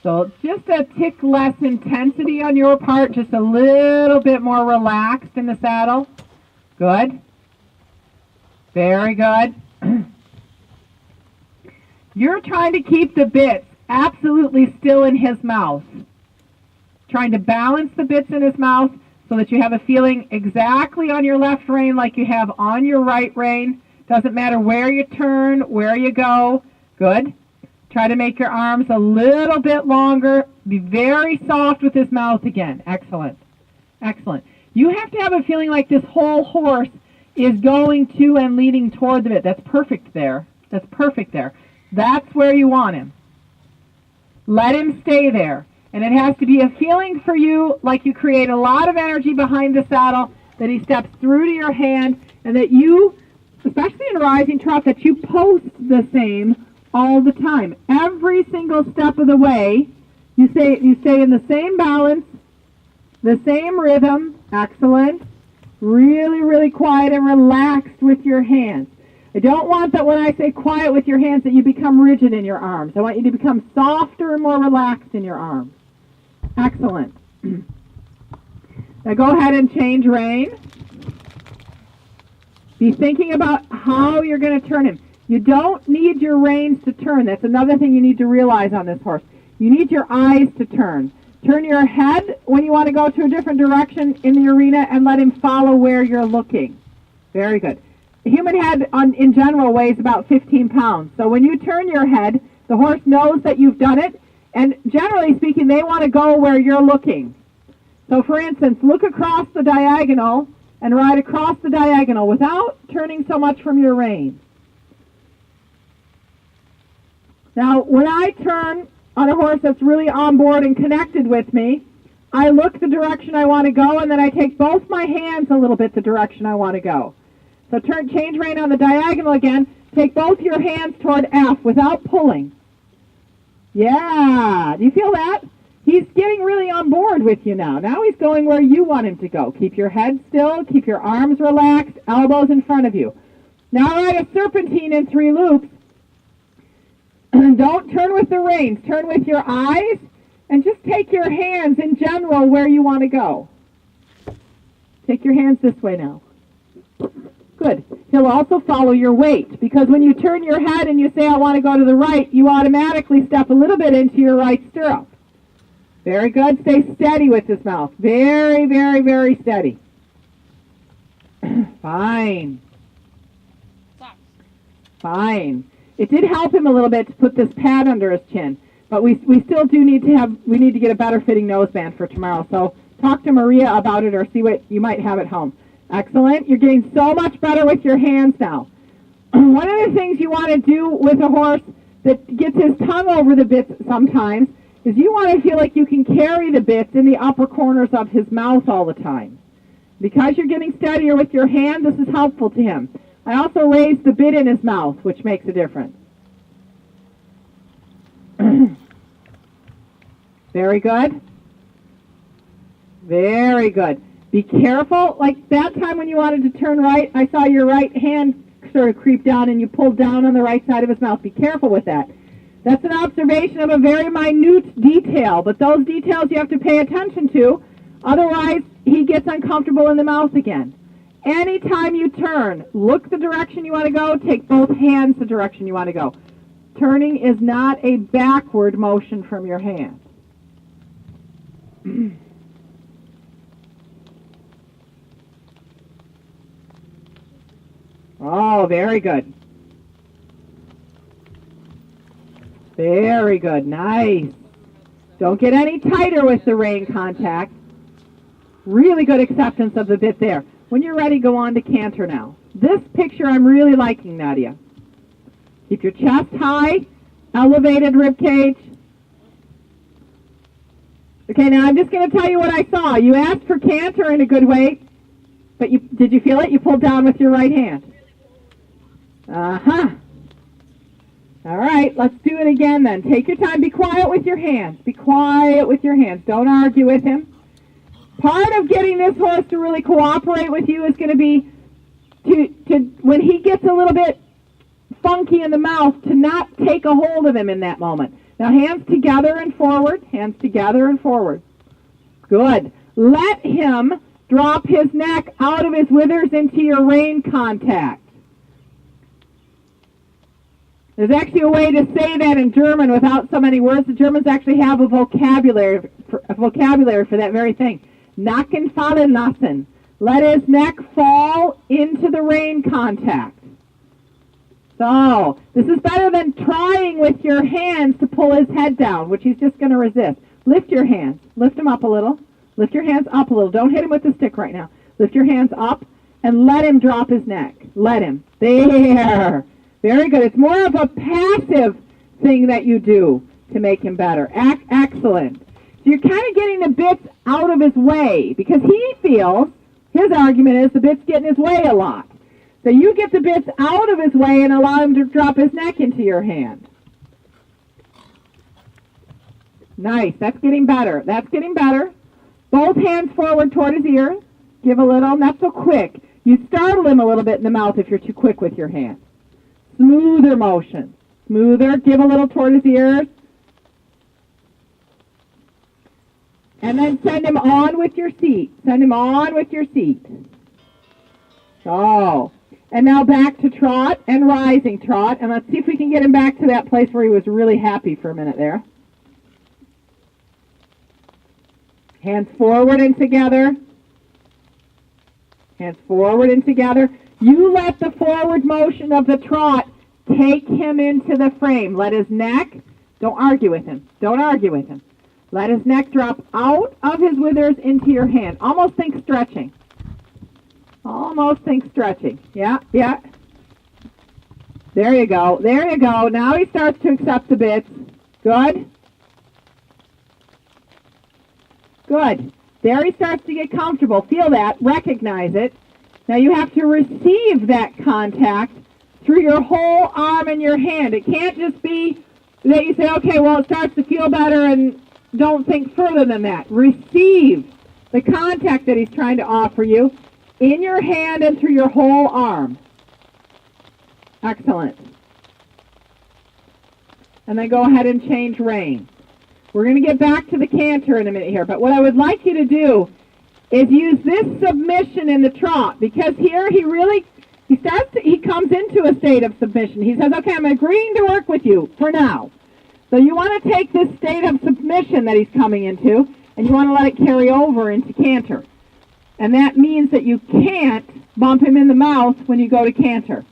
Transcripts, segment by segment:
So just a tick less intensity on your part, just a little bit more relaxed in the saddle. Good. Very good. You're trying to keep the bits absolutely still in his mouth. Trying to balance the bits in his mouth so that you have a feeling exactly on your left rein like you have on your right rein. Doesn't matter where you turn, where you go. Good. Try to make your arms a little bit longer. Be very soft with his mouth again. Excellent. Excellent. You have to have a feeling like this whole horse is going to and leading toward the bit. That's perfect there. That's perfect there. That's where you want him. Let him stay there. And it has to be a feeling for you like you create a lot of energy behind the saddle, that he steps through to your hand, and that you, especially in a rising trot, that you post the same all the time. Every single step of the way, you stay in the same balance, the same rhythm. Excellent. Really, really quiet and relaxed with your hands. I don't want that when I say quiet with your hands that you become rigid in your arms. I want you to become softer and more relaxed in your arms. Excellent. Now go ahead and change rein. Be thinking about how you're going to turn him. You don't need your reins to turn. That's another thing you need to realize on this horse. You need your eyes to turn. Turn your head when you want to go to a different direction in the arena and let him follow where you're looking. Very good. The human head in general weighs about 15 pounds. So when you turn your head, the horse knows that you've done it, and generally speaking, they want to go where you're looking. So for instance, look across the diagonal and ride across the diagonal without turning so much from your rein. Now, when I turn on a horse that's really on board and connected with me, I look the direction I want to go, and then I take both my hands a little bit the direction I want to go. So change rein on the diagonal again. Take both your hands toward F without pulling. Yeah, do you feel that? He's getting really on board with you now. Now he's going where you want him to go. Keep your head still, keep your arms relaxed, elbows in front of you. Now ride a serpentine in 3 loops. Don't turn with the reins, turn with your eyes, and just take your hands in general where you want to go. Take your hands this way now. Good. He'll also follow your weight, because when you turn your head and you say, I want to go to the right, you automatically step a little bit into your right stirrup. Very good. Stay steady with his mouth. Very, very, very steady. Fine. Fine. It did help him a little bit to put this pad under his chin, but we still do need to get a better fitting noseband for tomorrow. So talk to Maria about it, or see what you might have at home. Excellent. You're getting so much better with your hands now. One of the things you want to do with a horse that gets his tongue over the bits sometimes is you want to feel like you can carry the bits in the upper corners of his mouth all the time. Because you're getting steadier with your hand, this is helpful to him. I also raise the bit in his mouth, which makes a difference. Very good. Very good. Be careful. Like that time when you wanted to turn right, I saw your right hand sort of creep down and you pulled down on the right side of his mouth. Be careful with that. That's an observation of a very minute detail, but those details you have to pay attention to. Otherwise, he gets uncomfortable in the mouth again. Anytime you turn, look the direction you want to go, take both hands the direction you want to go. Turning is not a backward motion from your hand. Oh, very good. Very good. Nice. Don't get any tighter with the rein contact. Really good acceptance of the bit there. When you're ready, go on to canter now. This picture I'm really liking, Nadia. Keep your chest high, elevated rib cage. Okay, now I'm just going to tell you what I saw. You asked for canter in a good way, but did you feel it? You pulled down with your right hand. Uh-huh. All right, let's do it again then. Take your time. Be quiet with your hands. Be quiet with your hands. Don't argue with him. Part of getting this horse to really cooperate with you is going to be to when he gets a little bit funky in the mouth, to not take a hold of him in that moment. Now hands together and forward, hands together and forward. Good. Let him drop his neck out of his withers into your rein contact. There's actually a way to say that in German without so many words. The Germans actually have a vocabulary for that very thing. Nacken fallen lassen. Let his neck fall into the rein contact. So, this is better than trying with your hands to pull his head down, which he's just going to resist. Lift your hands. Lift him up a little. Lift your hands up a little. Don't hit him with the stick right now. Lift your hands up and let him drop his neck. Let him. There. Very good. It's more of a passive thing that you do to make him better. Excellent. So you're kind of getting the bits out of his way because he feels, his argument is the bit's getting his way a lot. So you get the bits out of his way and allow him to drop his neck into your hand. Nice. That's getting better. That's getting better. Both hands forward toward his ear. Give a little, not so quick. You startle him a little bit in the mouth if you're too quick with your hand. Smoother motion. Smoother. Give a little toward his ears. And then send him on with your seat. Send him on with your seat. So, and now back to trot and rising trot. And let's see if we can get him back to that place where he was really happy for a minute there. Hands forward and together. Hands forward and together. You let the forward motion of the trot take him into the frame. Let his neck, don't argue with him. Don't argue with him. Let his neck drop out of his withers into your hand. Almost think stretching. Almost think stretching. Yeah, yeah. There you go. There you go. Now he starts to accept the bits. Good. Good. There he starts to get comfortable. Feel that. Recognize it. Now you have to receive that contact through your whole arm and your hand. It can't just be that you say, okay, well, it starts to feel better and don't think further than that. Receive the contact that he's trying to offer you in your hand and through your whole arm. Excellent. And then go ahead and change rein. We're going to get back to the canter in a minute here, but what I would like you to do is use this submission in the trot, because here he comes into a state of submission. He says, okay, I'm agreeing to work with you for now. So you want to take this state of submission that he's coming into, and you want to let it carry over into canter. And that means that you can't bump him in the mouth when you go to canter,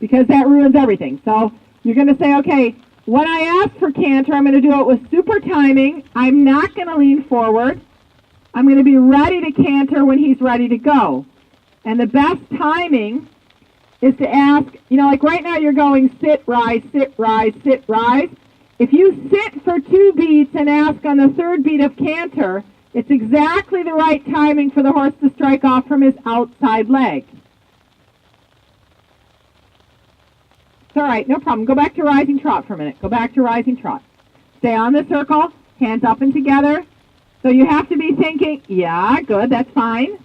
because that ruins everything. So you're going to say, okay, when I ask for canter, I'm going to do it with super timing. I'm not going to lean forward. I'm going to be ready to canter when he's ready to go. And the best timing is to ask, like right now you're going sit, rise, sit, rise, sit, rise. If you sit for 2 beats and ask on the 3rd beat of canter, it's exactly the right timing for the horse to strike off from his outside leg. It's all right, no problem. Go back to rising trot for a minute. Go back to rising trot. Stay on the circle, hands up and together. So you have to be thinking, yeah, good, that's fine.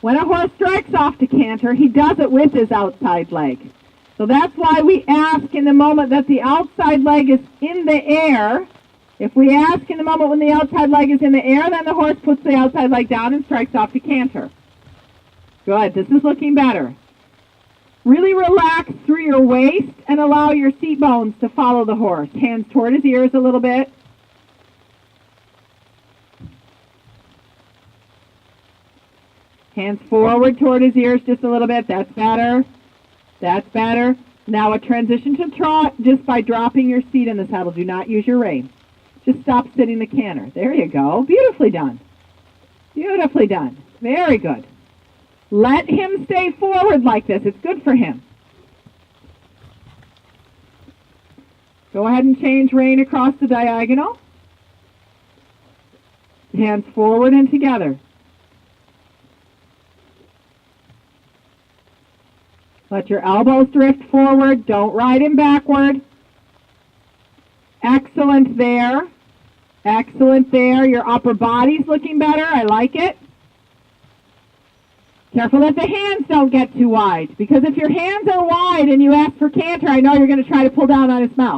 When a horse strikes off to canter, he does it with his outside leg. So that's why we ask in the moment that the outside leg is in the air. If we ask in the moment when the outside leg is in the air, then the horse puts the outside leg down and strikes off to canter. Good, this is looking better. Really relax through your waist and allow your seat bones to follow the horse. Hands toward his ears a little bit. Hands forward toward his ears just a little bit. That's better. That's better. Now a transition to trot just by dropping your seat in the saddle. Do not use your rein. Just stop sitting the canter. There you go. Beautifully done. Beautifully done. Very good. Let him stay forward like this. It's good for him. Go ahead and change rein across the diagonal. Hands forward and together. Let your elbows drift forward. Don't ride him backward. Excellent there. Excellent there. Your upper body's looking better. I like it. Careful that the hands don't get too wide, because if your hands are wide and you ask for canter, I know you're going to try to pull down on his mouth.